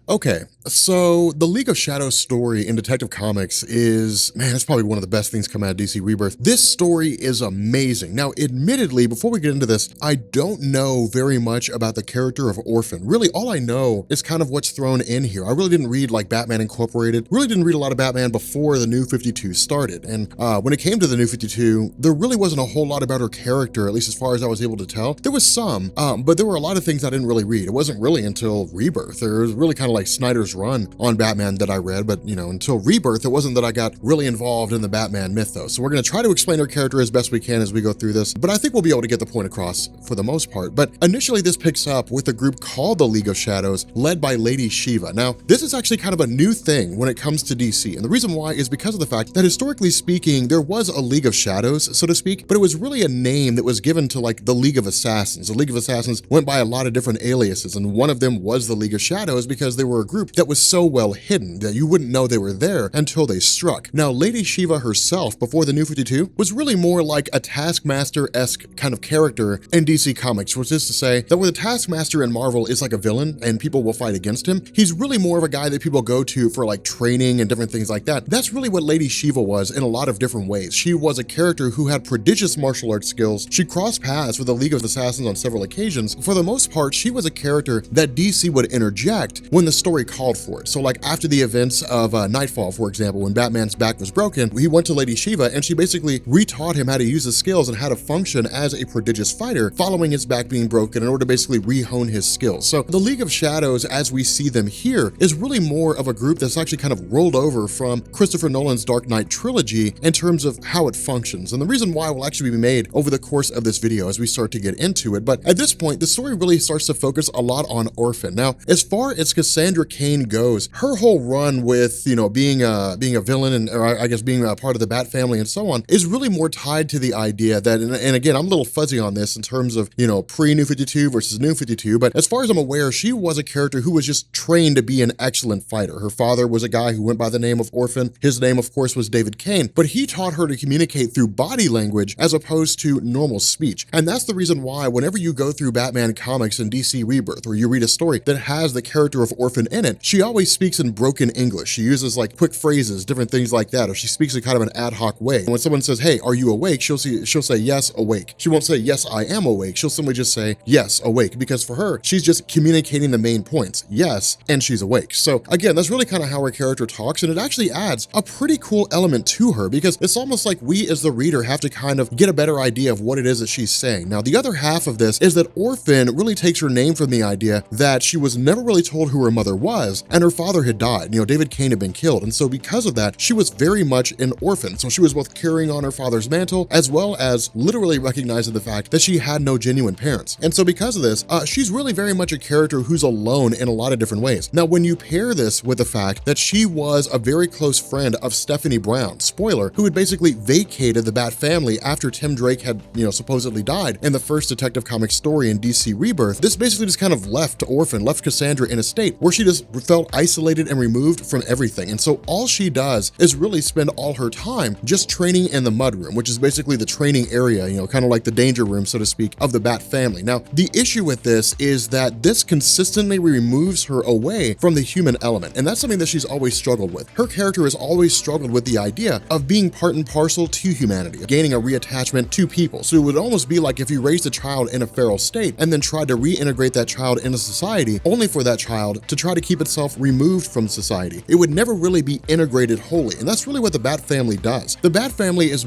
Okay, so the League of Shadows story in Detective Comics is, man, it's probably one of the best things coming out of DC Rebirth. This story is amazing. Now, admittedly, before we get into this, I don't know very much about the character of Orphan. Really, all I know is kind of what's thrown in here. I really didn't read like Batman Incorporated, really didn't read a lot of Batman before the New 52 started. And when it came to the New 52, there really wasn't a whole lot about her character, at least as far as I was able to tell. There was some, but there were a lot of things I didn't really read. It wasn't really until Rebirth. It was really kind of like Snyder's run on Batman that I read, but until Rebirth, it wasn't that I got really involved in the Batman mythos. So we're gonna try to explain her character as best we can as we go through this, but I think we'll be able to get the point across for the most part. But initially this picks up with a group called the League of Shadows, led by Lady Shiva. Now, this is actually kind of a new thing when it comes to DC, and the reason why is because of the fact that historically speaking, there was a League of Shadows, so to speak, but it was really a name that was given to like the League of Assassins. The League of Assassins went by a lot of different aliases, and one of them was the League of Shadows because they were a group that was so well hidden that you wouldn't know they were there until they struck. Now, Lady Shiva herself, before the New 52, was really more like a Taskmaster-esque kind of character in DC Comics, which is to say that where the Taskmaster in Marvel is like a villain and people will fight against him, he's really more of a guy that people go to for like training and different things like that. That's really what Lady Shiva was in a lot of different ways. She was a character who had prodigious martial arts skills. She crossed paths with the League of Assassins on several occasions. For the most part, she was a character that DC would interject when the story called for it. So like after the events of Nightfall, for example, when Batman's back was broken, he went to Lady Shiva and she basically retaught him how to use his skills and how to function as a prodigious fighter following his back being broken in order to basically re-hone his skills. So the League of Shadows, as we see them here, is really more of a group that's actually kind of rolled over from Christopher Nolan's Dark Knight trilogy in terms of how it functions. And the reason why will actually be made over the course of this video as we start to get into it. But at this point, the story really starts to focus a lot on Orphan. Now, as far as Cassandra Kane goes, her whole run with, being a villain and or I guess being a part of the Bat family and so on is really more tied to the idea that, and again, I'm a little fuzzy on this in terms of, pre-New 52 versus New 52, but as far as I'm aware, she was a character who was just trained to be an excellent fighter. Her father was a guy who went by the name of Orphan. His name, of course, was David Kane, but he taught her to communicate through body language as opposed to normal speech. And that's the reason why whenever you go through Batman comics and DC Rebirth, or you read a story that has the character of Orphan in it, she always speaks in broken English. She uses like quick phrases, different things like that, or she speaks in kind of an ad hoc way. And when someone says, "Hey, are you awake?" She'll say, "Yes, awake." She won't say, "Yes, I am awake." She'll simply just say, "Yes, awake," because for her, she's just communicating the main points. Yes, and she's awake. So again, that's really kind of how her character talks, and it actually adds a pretty cool element to her because it's almost like we as the reader have to kind of get a better idea of what it is that she's saying. Now, the other half of this is that Orphan really takes her name from the idea that she was never really told who her mother was, and her father had died. David Kane had been killed, and so because of that, she was very much an orphan. So she was both carrying on her father's mantle as well as literally recognizing the fact that she had no genuine parents. And so because of this, she's really very much a character who's alone in a lot of different ways. Now, when you pair this with the fact that she was a very close friend of Stephanie Brown, spoiler, who had basically vacated the Bat family after Tim Drake had, supposedly died in the first Detective Comics story in DC Rebirth, this basically just kind of left Orphan, left Cassandra in a state where she just felt isolated and removed from everything. And so all she does is really spend all her time just training in the mudroom, which is basically the training area, kind of like the danger room, so to speak, of the Bat family. Now, the issue with this is that this consistently removes her away from the human element. And that's something that she's always struggled with. Her character has always struggled with the idea of being part and parcel to humanity, gaining a reattachment to people. So it would almost be like if you raised a child in a feral state and then tried to reintegrate that child into society, only for that child to try to keep itself removed from society. It would never really be integrated wholly. And that's really what the Bat family does. The Bat family is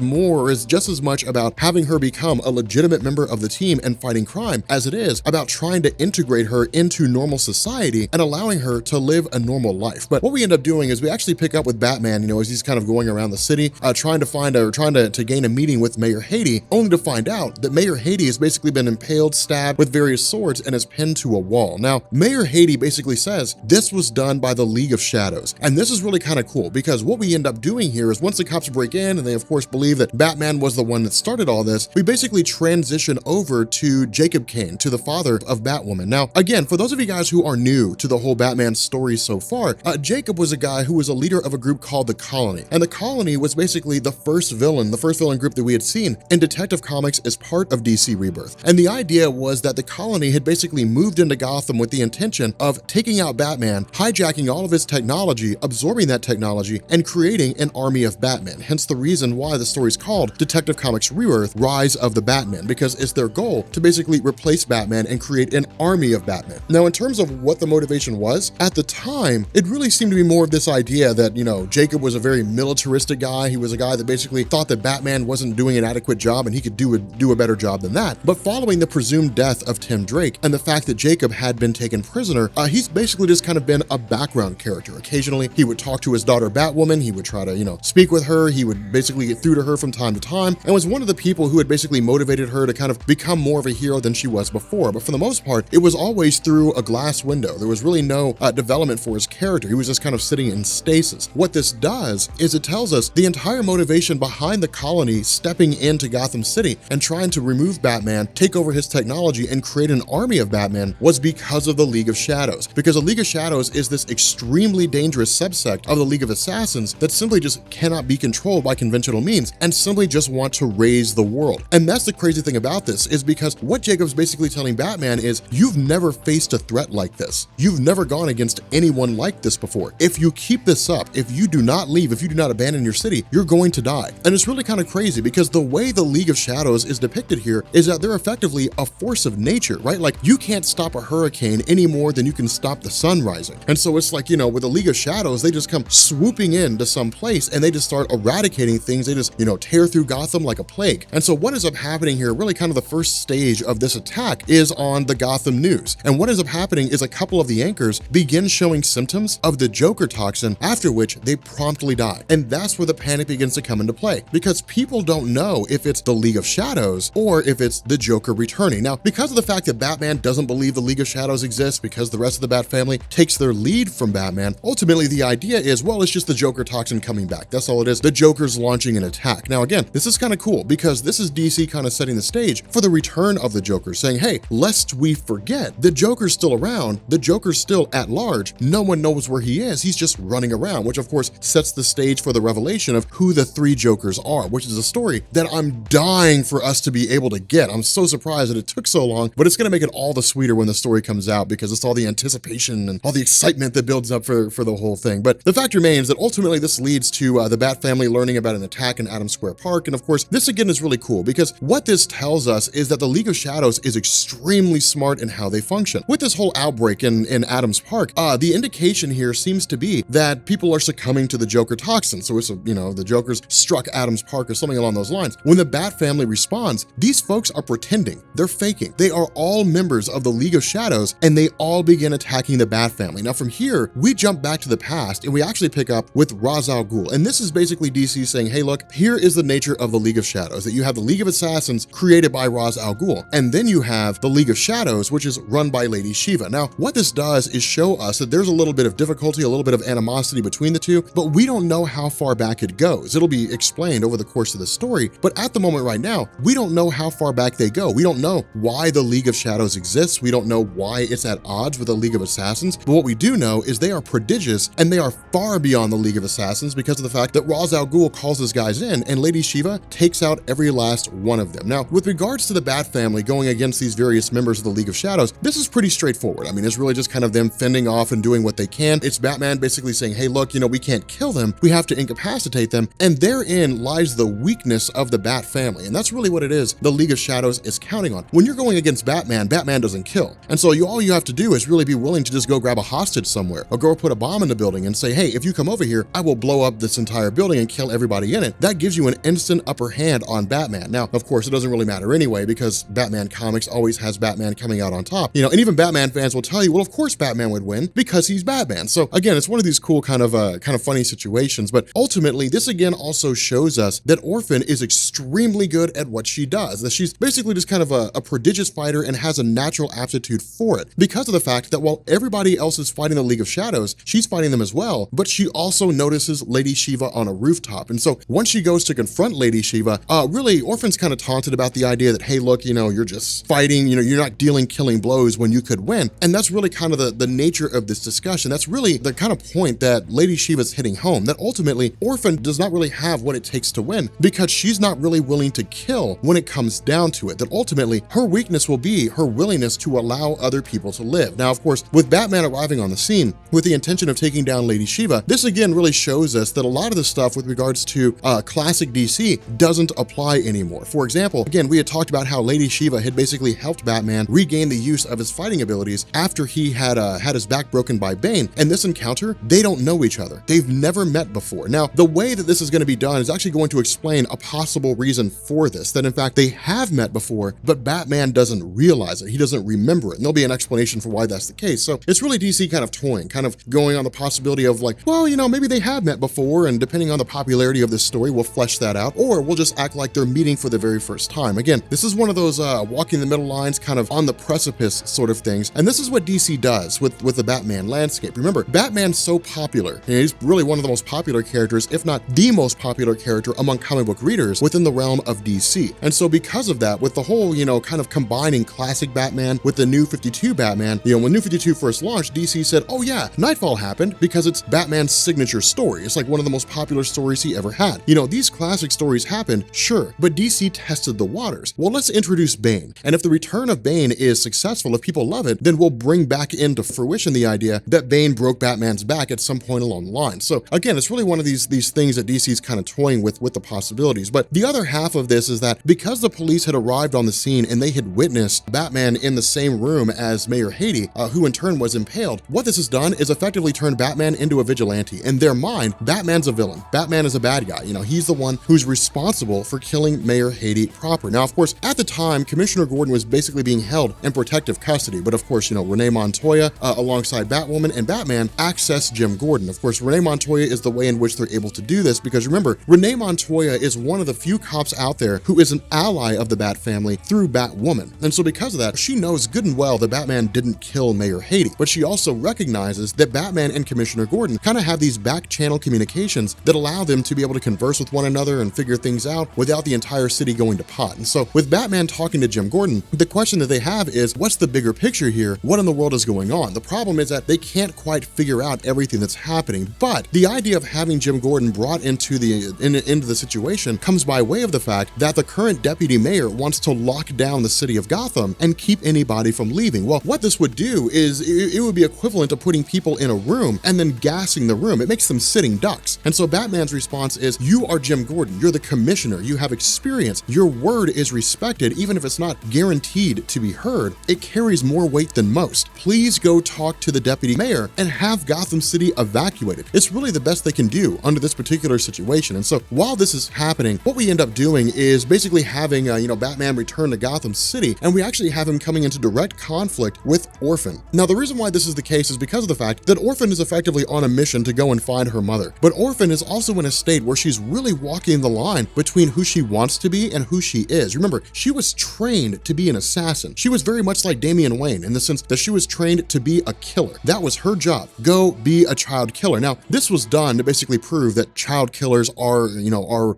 just as much about having her become a legitimate member of the team and fighting crime as it is about trying to integrate her into normal society and allowing her to live a normal life. But what we end up doing is we actually pick up with Batman, as he's kind of going around the city, trying to gain a meeting with Mayor Haiti, only to find out that Mayor Haiti has basically been impaled, stabbed with various swords, and is pinned to a wall. Now, Mayor Haiti basically says this was done by the League of Shadows. And this is really kind of cool because what we end up doing here is once the cops break in and they of course believe that Batman was the one that started all this, we basically transition over to Jacob Kane, to the father of Batwoman. Now, again, for those of you guys who are new to the whole Batman story so far, Jacob was a guy who was a leader of a group called the Colony. And the Colony was basically the first villain group that we had seen in Detective Comics as part of DC Rebirth. And the idea was that the Colony had basically moved into Gotham with the intention of taking out out Batman, hijacking all of his technology, absorbing that technology, and creating an army of Batman. Hence the reason why the story's called Detective Comics Rebirth, Rise of the Batman, because it's their goal to basically replace Batman and create an army of Batman. Now, in terms of what the motivation was, at the time, it really seemed to be more of this idea that, Jacob was a very militaristic guy. He was a guy that basically thought that Batman wasn't doing an adequate job and he could do a better job than that. But following the presumed death of Tim Drake and the fact that Jacob had been taken prisoner, he's basically just kind of been a background character. Occasionally, he would talk to his daughter Batwoman. He would try to, speak with her. He would basically get through to her from time to time, and was one of the people who had basically motivated her to kind of become more of a hero than she was before. But for the most part, it was always through a glass window. There was really no development for his character. He was just kind of sitting in stasis. What this does is it tells us the entire motivation behind the colony stepping into Gotham City and trying to remove Batman, take over his technology, and create an army of Batman was because of the League of Shadows. Because the League of Shadows is this extremely dangerous subsect of the League of Assassins that simply just cannot be controlled by conventional means and simply just want to raise the world. And that's the crazy thing about this, is because what Jacob's basically telling Batman is, you've never faced a threat like this. You've never gone against anyone like this before. If you keep this up, if you do not leave, if you do not abandon your city, you're going to die. And it's really kind of crazy because the way the League of Shadows is depicted here is that they're effectively a force of nature, right? Like, you can't stop a hurricane any more than you can stop the sun rising. And so it's like, with the League of Shadows, they just come swooping into some place and they just start eradicating things. They just, tear through Gotham like a plague. And so what ends up happening here, really kind of the first stage of this attack, is on the Gotham News. And what ends up happening is a couple of the anchors begin showing symptoms of the Joker toxin, after which they promptly die. And that's where the panic begins to come into play, because people don't know if it's the League of Shadows or if it's the Joker returning. Now, because of the fact that Batman doesn't believe the League of Shadows exists, because the rest of the Bat family takes their lead from Batman, ultimately the idea is, well, it's just the Joker toxin coming back. That's all it is. The Joker's launching an attack. Now, again, this is kind of cool because this is DC kind of setting the stage for the return of the Joker, saying, hey, lest we forget, the Joker's still around. The Joker's still at large. No one knows where he is. He's just running around, which of course sets the stage for the revelation of who the three Jokers are, which is a story that I'm dying for us to be able to get. I'm so surprised that it took so long, but it's going to make it all the sweeter when the story comes out, because it's all the anticipation and all the excitement that builds up for the whole thing. But the fact remains that ultimately this leads to the Bat family learning about an attack in Adams Square Park. And of course, this again is really cool because what this tells us is that the League of Shadows is extremely smart in how they function. With this whole outbreak in Adams Park, the indication here seems to be that people are succumbing to the Joker toxin. So it's, the Jokers struck Adams Park or something along those lines. When the Bat family responds, these folks are pretending. They're faking. They are all members of the League of Shadows, and they all begin attacking the Bat family. Now from here, we jump back to the past and we actually pick up with Ra's al Ghul. And this is basically DC saying, hey, look, here is the nature of the League of Shadows, that you have the League of Assassins created by Ra's al Ghul, and then you have the League of Shadows, which is run by Lady Shiva. Now, what this does is show us that there's a little bit of difficulty, a little bit of animosity between the two, but we don't know how far back it goes. It'll be explained over the course of the story, but at the moment right now, we don't know how far back they go. We don't know why the League of Shadows exists. We don't know why it's at odds with the League of Assassins, but what we do know is they are prodigious and they are far beyond the League of Assassins because of the fact that Ra's al Ghul calls his guys in and Lady Shiva takes out every last one of them. Now, with regards to the Bat family going against these various members of the League of Shadows, this is pretty straightforward. I mean, it's really just kind of them fending off and doing what they can. It's Batman basically saying, hey, look, we can't kill them. We have to incapacitate them. And therein lies the weakness of the Bat family. And that's really what it is the League of Shadows is counting on. When you're going against Batman, Batman doesn't kill. And so all you have to do is really be willing to just go grab a hostage somewhere or go put a bomb in the building and say, hey, if you come over here, I will blow up this entire building and kill everybody in it. That gives you an instant upper hand on Batman. Now, of course, it doesn't really matter anyway because Batman comics always has Batman coming out on top. And even Batman fans will tell you, well, of course Batman would win because he's Batman. So again, it's one of these cool kind of funny situations, but ultimately this again also shows us that Orphan is extremely good at what she does, that she's basically just kind of a prodigious fighter and has a natural aptitude for it because of the fact that while everybody else is fighting the League of Shadows, she's fighting them as well, but she also notices Lady Shiva on a rooftop. And so once she goes to confront Lady Shiva, really Orphan's kind of taunted about the idea that, hey, look, you're just fighting, you're not dealing killing blows when you could win. And that's really kind of the nature of this discussion. That's really the kind of point that Lady Shiva's hitting home, that ultimately Orphan does not really have what it takes to win because she's not really willing to kill when it comes down to it, that ultimately her weakness will be her willingness to allow other people to live. Now, of course, with Batman arriving on the scene with the intention of taking down Lady Shiva, this again really shows us that a lot of the stuff with regards to classic DC doesn't apply anymore. For example, again, we had talked about how Lady Shiva had basically helped Batman regain the use of his fighting abilities after he had his back broken by Bane. In this encounter, they don't know each other. They've never met before. Now, the way that this is going to be done is actually going to explain a possible reason for this, that in fact they have met before, but Batman doesn't realize it. He doesn't remember it. And there'll be an explanation for why that's the case. So it's really DC kind of toying, kind of going on the possibility of like, well, maybe they have met before, and depending on the popularity of this story, we'll flesh that out, or we'll just act like they're meeting for the very first time. Again, this is one of those walking the middle lines, kind of on the precipice sort of things. And this is what DC does with the Batman landscape. Remember, Batman's so popular. He's really one of the most popular characters, if not the most popular character among comic book readers within the realm of DC. And so because of that, with the whole, kind of combining classic Batman with the New 52 Batman, when New 52 first launched, DC said, oh yeah, Nightfall happened because it's Batman's signature story. It's like one of the most popular stories he ever had. These classic stories happened, sure, but DC tested the waters. Well, let's introduce Bane. And if the return of Bane is successful, if people love it, then we'll bring back into fruition the idea that Bane broke Batman's back at some point along the line. So again, it's really one of these things that DC's kind of toying with the possibilities. But the other half of this is that because the police had arrived on the scene and they had witnessed Batman in the same room as Mayor Haiti, who in turn was impaled, what this has done is effectively turned Batman into a vigilante. In their mind, Batman's a villain. Batman is a bad guy. He's the one who's responsible for killing Mayor Haiti proper. Now, of course, at the time, Commissioner Gordon was basically being held in protective custody. But of course, Renee Montoya, alongside Batwoman and Batman, access Jim Gordon. Of course, Renee Montoya is the way in which they're able to do this, because remember, Renee Montoya is one of the few cops out there who is an ally of the Bat family through Batwoman. And so because of that, she knows good and well that Batman didn't kill Mayor Haiti, but she also recognizes that Batman and Commissioner Gordon kind of have these back channel communications that allow them to be able to converse with one another and figure things out without the entire city going to pot. And so with Batman talking to Jim Gordon, the question that they have is, what's the bigger picture here? What in the world is going on? The problem is that they can't quite figure out everything that's happening, but the idea of having Jim Gordon brought into the situation comes by way of the fact that the current deputy mayor wants to lock down the city of Gotham and keep anybody from leaving. Well, what this would do is it would be equivalent to putting people in a room and then gassing the room. It makes them sitting ducks. And so Batman's response is, you are Jim Gordon, you're the commissioner, you have experience, your word is respected, even if it's not guaranteed to be heard, it carries more weight than most. Please go talk to the deputy mayor and have Gotham City evacuated. It's really the best they can do under this particular situation. And so while this is happening, what we end up doing is basically having Batman return to Gotham City, and we actually have him coming into direct conflict with Orphan. Now, the reason why this is the case is because of the fact that Orphan is effectively on a mission to go and find her mother. But Orphan is also in a state where she's really walking the line between who she wants to be and who she is. Remember, she was trained to be an assassin. She was very much like Damian Wayne in the sense that she was trained to be a killer. That was her job. Go be a child killer. Now, this was done to basically prove that child killers are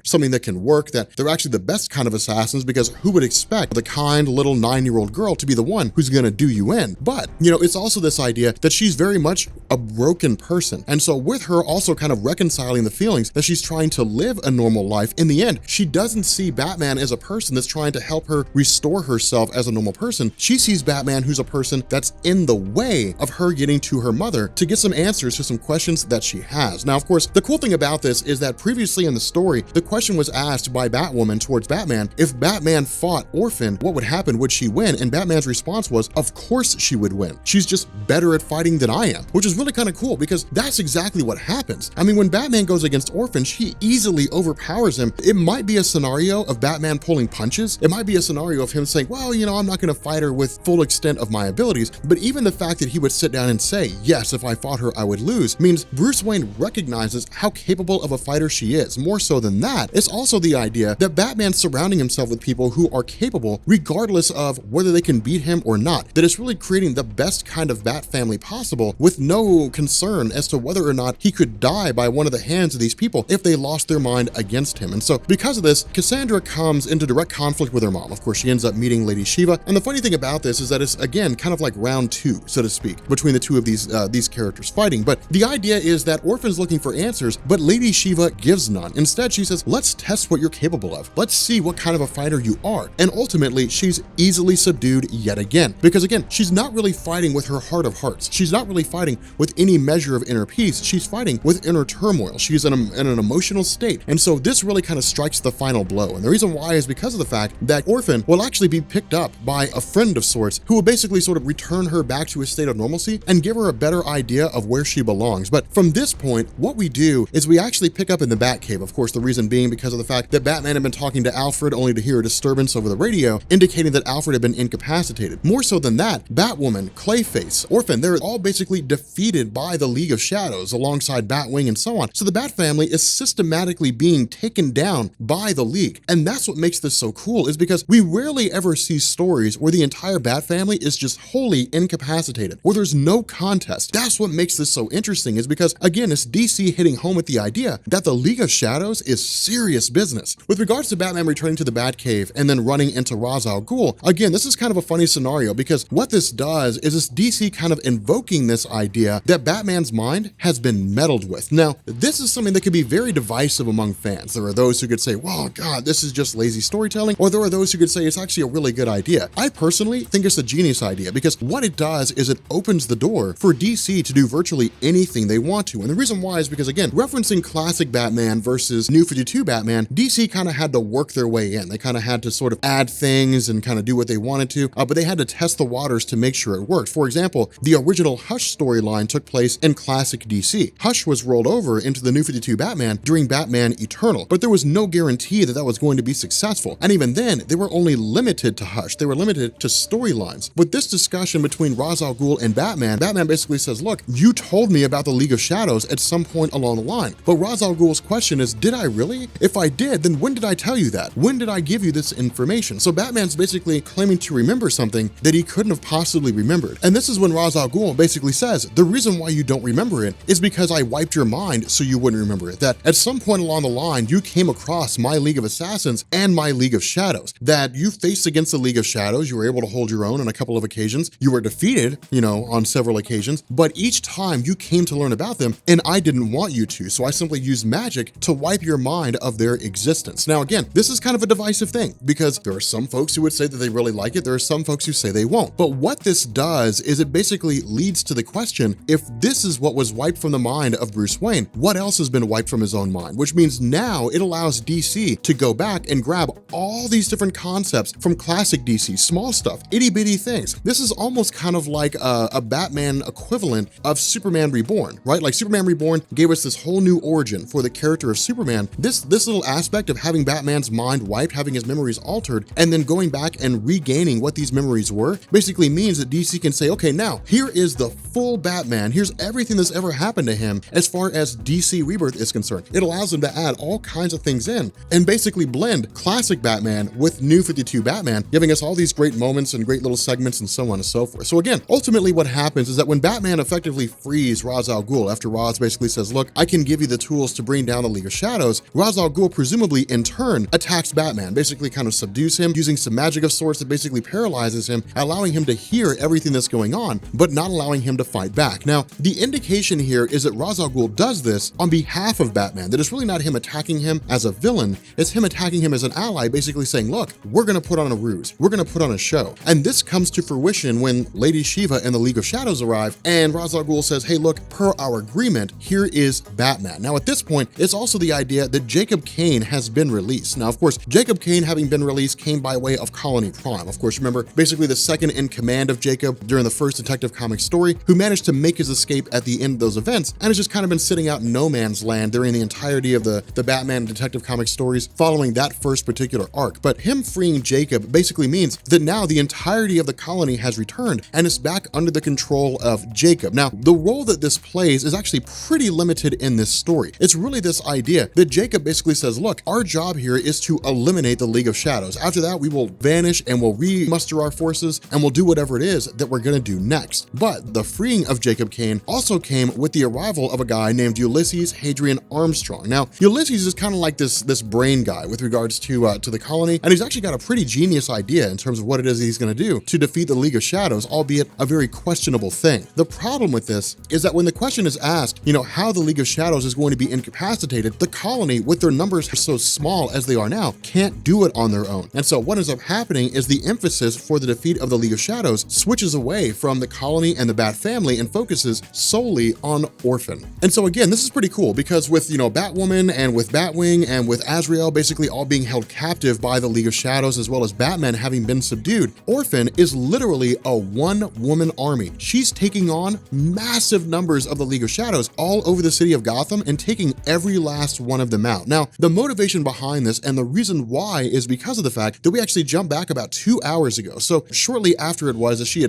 something that can work, that they're actually the best kind of assassins, because who would expect the kind little 9-year-old girl to be the one who's gonna do you in? But, it's also this idea that she's very much a broken person. And so with her also kind of reconciling the feelings that she's trying to live a normal life, in the end, she doesn't see Batman as a person that's trying to help her restore herself as a normal person. She sees Batman who's a person that's in the way of her getting to her mother to get some answers to some questions that she has. Now, of course, the cool thing about this is that previously in the story, the question was asked by Batwoman towards Batman, if Batman fought Orphan, what would happen? Would she win? And Batman's response was, of course she would win. She's just better at fighting than I am, which is really kind of cool, because that's exactly what happens. I mean, when Batman goes against Orphan, she easily overpowers him. It might be a scenario of Batman pulling punches. It might be a scenario of him saying, well, I'm not going to fight her with full extent of my abilities. But even the fact that he would sit down and say, yes, if I fought her, I would lose, means Bruce Wayne recognizes how capable of a fighter she is. More so than that, it's also the idea that Batman's surrounding himself with people who are capable, regardless of whether they can beat him or not. That it's really creating the best kind of Bat family possible, with no concern as to whether or not he could die by one of the hands of these people if they lost their mind against him. And so because of this, Cassandra comes into direct conflict with her mom. Of course, she ends up meeting Lady Shiva. And the funny thing about this is that it's, again, kind of like round two, so to speak, between the two of these characters fighting. But the idea is that Orphan's looking for answers, but Lady Shiva gives none. Instead, she says, let's test what you're capable of. Let's see what kind of a fighter you are. And ultimately, she's easily subdued yet again. Because again, she's not really fighting with her heart of hearts. She's not really fighting with any measure of inner peace. She's fighting with inner turmoil. She's in an emotional state. And so this really kind of strikes the final blow. And the reason why is because of the fact that Orphan will actually be picked up by a friend of sorts who will basically sort of return her back to a state of normalcy and give her a better idea of where she belongs. But from this point, what we do is we actually pick up in the Batcave. Of course, the reason being because of the fact that Batman had been talking to Alfred only to hear a disturbance over the radio, indicating that Alfred had been incapacitated. More so than that, Batwoman, Clayface, Orphan, they're all basically defeated by the League of Shadows alongside Batwing and so on. So the Bat family is systematically being taken down by the League. And that's what makes this so cool, is because we rarely ever see stories where the entire Bat family is just wholly incapacitated, where there's no contest. That's what makes this so interesting, is because, again, it's DC hitting home with the idea that the League of Shadows is serious business. With regards to Batman returning to the Batcave and then running into Ra's al Ghul, again, this is kind of a funny scenario, because what this does is this DC kind of invoking this idea that Batman's mind has been meddled with. Now, this is something that could be very divisive among fans. There are those who could say, well, God, this is just lazy storytelling, or there are those who could say it's actually a really good idea. I personally think it's a genius idea, because what it does is it opens the door for DC to do virtually anything they want to. And the reason why is because, again, referencing classic Batman versus New 52 Batman, DC kind of had to work their way in. They kind of had to sort of add things and kind of do what they wanted to, but they had to test the waters to make sure it worked. For example, the original Hush storyline took place in classic DC. Hush was rolled over into the New 52 Batman during Batman Eternal, but there was no guarantee that that was going to be successful. And even then, they were only limited to Hush. They were limited to storylines. With this discussion between Ra's al Ghul and Batman, Batman basically says, look, you told me about the League of Shadows at some point along the line. But Ra's al Ghul's question is, did I really? If I did, then when did I tell you that? When did I give you this information? So Batman's basically claiming to remember something that he couldn't have possibly remembered. And this is when Ra's al Ghul basically says, the reason why you don't remember it is because I wiped your mind so you wouldn't remember it. That at some point along the line, you came across my League of Assassins and my League of Shadows. That you faced against the League of Shadows, you were able to hold your own on a couple of occasions. You were defeated, on several occasions, but each time you came to learn about them, and I didn't want you to, so I simply used magic to wipe your mind of their existence. Now, again, this is kind of a divisive thing, because there are some folks who would say that they really like it, there are some folks who say they won't. But what this does is it basically leads to the question, if this is what was wiped from the mind of Bruce Wayne, what else has been wiped from his own mind? Which means now it allows DC to go back and grab all these different concepts from classic DC, small stuff, itty bitty things. This is almost kind of like a Batman equivalent of Superman Reborn, right? Like Superman Reborn gave us this whole new origin for the character of Superman. This little aspect of having Batman's mind wiped, having his memories altered, and then going back and regaining what these memories were, basically means that DC can say, okay, now here is the full Batman. Here's everything that's ever happened to him as far as DC Rebirth is concerned. It allows them to add all kinds of things in and basically blend classic Batman with New 52 Batman, giving us all these great moments and great little segments and so on and so forth. So again, ultimately what happens is that when Batman effectively frees Ra's al Ghul, after Ra's basically says, look, I can give you the tools to bring down the League of Shadows, Ra's al Ghul presumably in turn attacks Batman, basically kind of subdues him using some magic of sorts that basically paralyzes him, allowing him to hear everything that's going on, but not allowing him to fight back. Now, the indication here is that Ra's al Ghul does this on behalf of Batman, that it's really not him attacking him as a villain, it's him attacking him as an ally, basically saying, look, we're gonna put on a ruse, we're gonna put on a show. And this comes to fruition when Lady Shiva and the League of Shadows arrive, and Ra's al Ghul says, hey, look, per our agreement, here is Batman. Now, at this point, it's also the idea that Jacob Kane has been released. Now, of course, Jacob Kane having been released came by way of Colony Prime. Of course, remember, basically the second in command of Jacob during the first Detective Comics story, who managed to make his escape at the end of those events, and has just kind of been sitting out in no man's land during the entirety of the Batman Detective Comics stories following that first particular arc. But him freeing Jacob basically means that now the entirety of the colony has returned and is back under the control of Jacob. Now, the role that this plays is actually pretty limited in this story. It's really this idea that Jacob basically says, look, our job here is to eliminate the League of Shadows. After that, we will vanish and we'll remuster our forces and we'll do whatever it is that we're gonna do next. But the freeing of Jacob Kane also came with the arrival of a guy named Ulysses Hadrian Armstrong. Now, Ulysses is kind of like this brain guy with regards to the colony, and he's actually got a pretty genius idea in terms of what it is he's gonna do to defeat the League of Shadows, albeit a very questionable thing. The problem with this is that when the question is asked, how the League of Shadows is going to be incapacitated, the colony, with their numbers so small as they are now, can't do it on their own. And so what ends up happening is the emphasis for the defeat of the League of Shadows switches away from from the colony and the Bat family and focuses solely on Orphan. And so again, this is pretty cool because with, Batwoman and with Batwing and with Azrael basically all being held captive by the League of Shadows as well as Batman having been subdued, Orphan is literally a one-woman army. She's taking on massive numbers of the League of Shadows all over the city of Gotham and taking every last one of them out. Now, the motivation behind this and the reason why is because of the fact that we actually jump back about 2 hours ago. So shortly after it was that she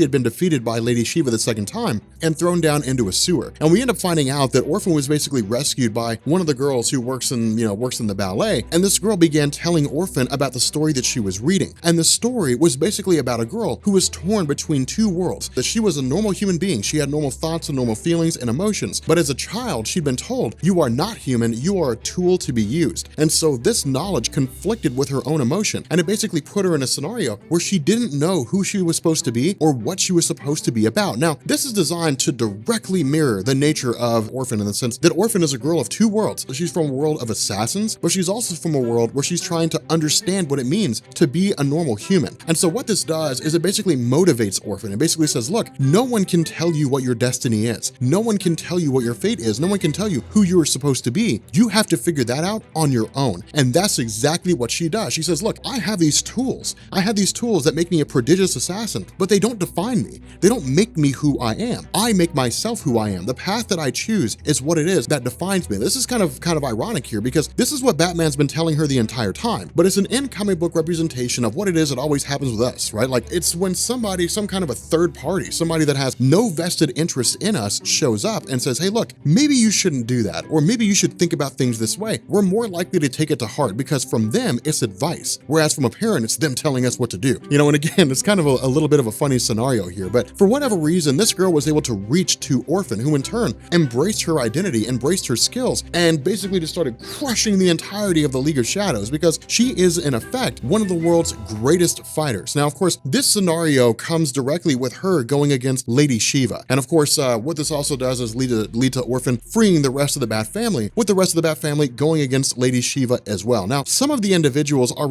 had been defeated by Lady Shiva the second time and thrown down into a sewer. And we end up finding out that Orphan was basically rescued by one of the girls who works in the ballet. And this girl began telling Orphan about the story that she was reading. And the story was basically about a girl who was torn between two worlds, that she was a normal human being. She had normal thoughts and normal feelings and emotions. But as a child, she'd been told, you are not human, you are a tool to be used. And so this knowledge conflicted with her own emotion. And it basically put her in a scenario where she didn't know who she was supposed to be or what she was supposed to be about. Now, this is designed to directly mirror the nature of Orphan in the sense that Orphan is a girl of two worlds. She's from a world of assassins, but she's also from a world where she's trying to understand what it means to be a normal human. And so what this does is it basically motivates Orphan. It basically says, look, no one can tell you what your destiny is. No one can tell you what your fate is. No one can tell you who you're supposed to be. You have to figure that out on your own. And that's exactly what she does. She says, look, I have these tools. I have these tools that make me a prodigious assassin, but they don't define me. They don't make me who I am. I make myself who I am. The path that I choose is what it is that defines me. This is kind of ironic here because this is what Batman's been telling her the entire time, but it's an in-comic book representation of what it is that always happens with us, right? Like it's when somebody, some kind of a third party, somebody that has no vested interest in us shows up and says, hey, look, maybe you shouldn't do that, or maybe you should think about things this way. We're more likely to take it to heart because from them, it's advice. Whereas from a parent, it's them telling us what to do. And again, it's kind of a little bit of a funny scenario here, but for whatever reason, this girl was able to reach to Orphan, who in turn embraced her identity, embraced her skills, and basically just started crushing the entirety of the League of Shadows because she is in effect one of the world's greatest fighters. Now, of course, this scenario comes directly with her going against Lady Shiva. And of course, what this also does is lead to Orphan freeing the rest of the Bat family, with the rest of the Bat family going against Lady Shiva as well. Now, some of the individuals are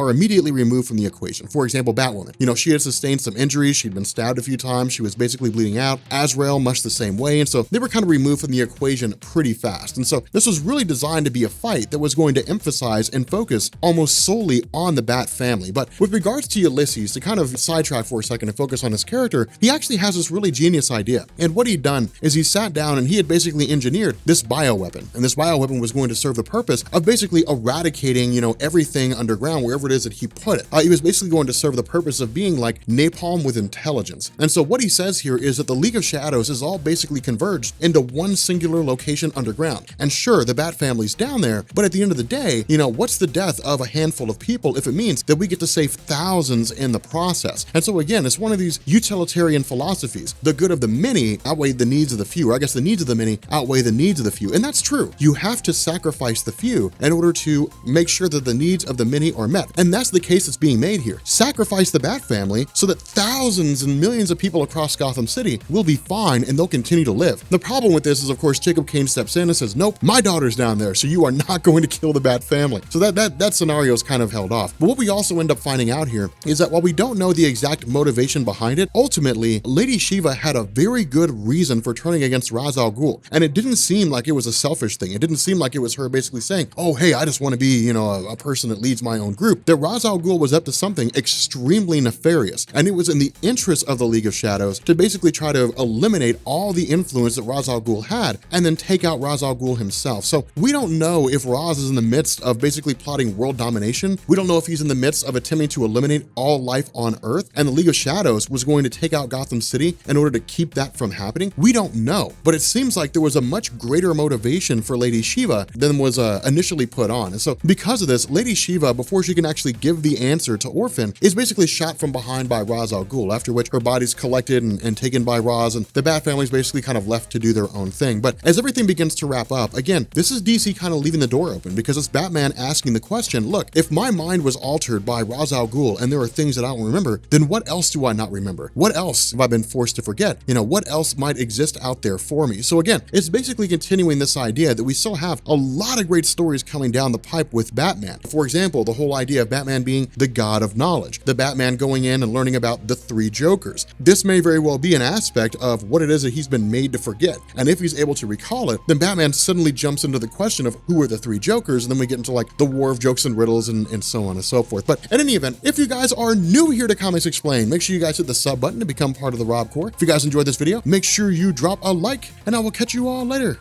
immediately removed from the equation. For example, Batwoman. She had sustained some injuries. She'd been stabbed a few times. She was basically bleeding out. Azrael, much the same way. And so they were kind of removed from the equation pretty fast. And so this was really designed to be a fight that was going to emphasize and focus almost solely on the Bat family. But with regards to Ulysses, to kind of sidetrack for a second and focus on his character, he actually has this really genius idea. And what he'd done is he sat down and he had basically engineered this bioweapon. And this bioweapon was going to serve the purpose of basically eradicating, everything underground, wherever it is that he put it. He was basically going to serve the purpose of being like napalm with intelligence. And so what he says here is that the League of Shadows is all basically converged into one singular location underground. And sure, the Bat family's down there, but at the end of the day, what's the death of a handful of people if it means that we get to save thousands in the process? And so again, it's one of these utilitarian philosophies. The good of the many outweigh the needs of the few, or I guess the needs of the many outweigh the needs of the few. And that's true. You have to sacrifice the few in order to make sure that the needs of the many are met. And that's the case that's being made here. Sacrifice the Bat family so that thousands and millions of people across Gotham City will be fine and they'll continue to live. The problem with this is, of course, Jacob Kane steps in and says, nope, my daughter's down there, so you are not going to kill the Bat family. So that scenario is kind of held off. But what we also end up finding out here is that while we don't know the exact motivation behind it, ultimately, Lady Shiva had a very good reason for turning against Ra's al Ghul. And it didn't seem like it was a selfish thing. It didn't seem like it was her basically saying, oh, hey, I just want to be, a person that leads my own group. That Ra's al Ghul was up to something extremely nefarious. And it was in the interest of the League of Shadows to basically try to eliminate all the influence that Ra's al Ghul had and then take out Ra's al Ghul himself. So we don't know if Ra's is in the midst of basically plotting world domination. We don't know if he's in the midst of attempting to eliminate all life on Earth and the League of Shadows was going to take out Gotham City in order to keep that from happening. We don't know, but it seems like there was a much greater motivation for Lady Shiva than was initially put on. And so because of this, Lady Shiva, before she can actually give the answer to Orphan, is basically shot from behind by Ra's al Ghul, after which her body's collected and taken by Ra's, and the Bat family's basically kind of left to do their own thing. But as everything begins to wrap up, again, this is DC kind of leaving the door open because it's Batman asking the question, look, if my mind was altered by Ra's al Ghul and there are things that I don't remember, then what else do I not remember? What else have I been forced to forget? What else might exist out there for me? So again, it's basically continuing this idea that we still have a lot of great stories coming down the pipe with Batman. For example, the whole idea of Batman being the god of knowledge, the Batman going in and learning about the 3 Jokers, Jokers. This may very well be an aspect of what it is that he's been made to forget. And if he's able to recall it, then Batman suddenly jumps into the question of who are the three Jokers, and then we get into like the war of jokes and riddles and so on and so forth. But in any event, if you guys are new here to Comics Explained, make sure you guys hit the sub button to become part of the Rob Corps. If you guys enjoyed this video, make sure you drop a like, and I will catch you all later.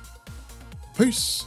Peace.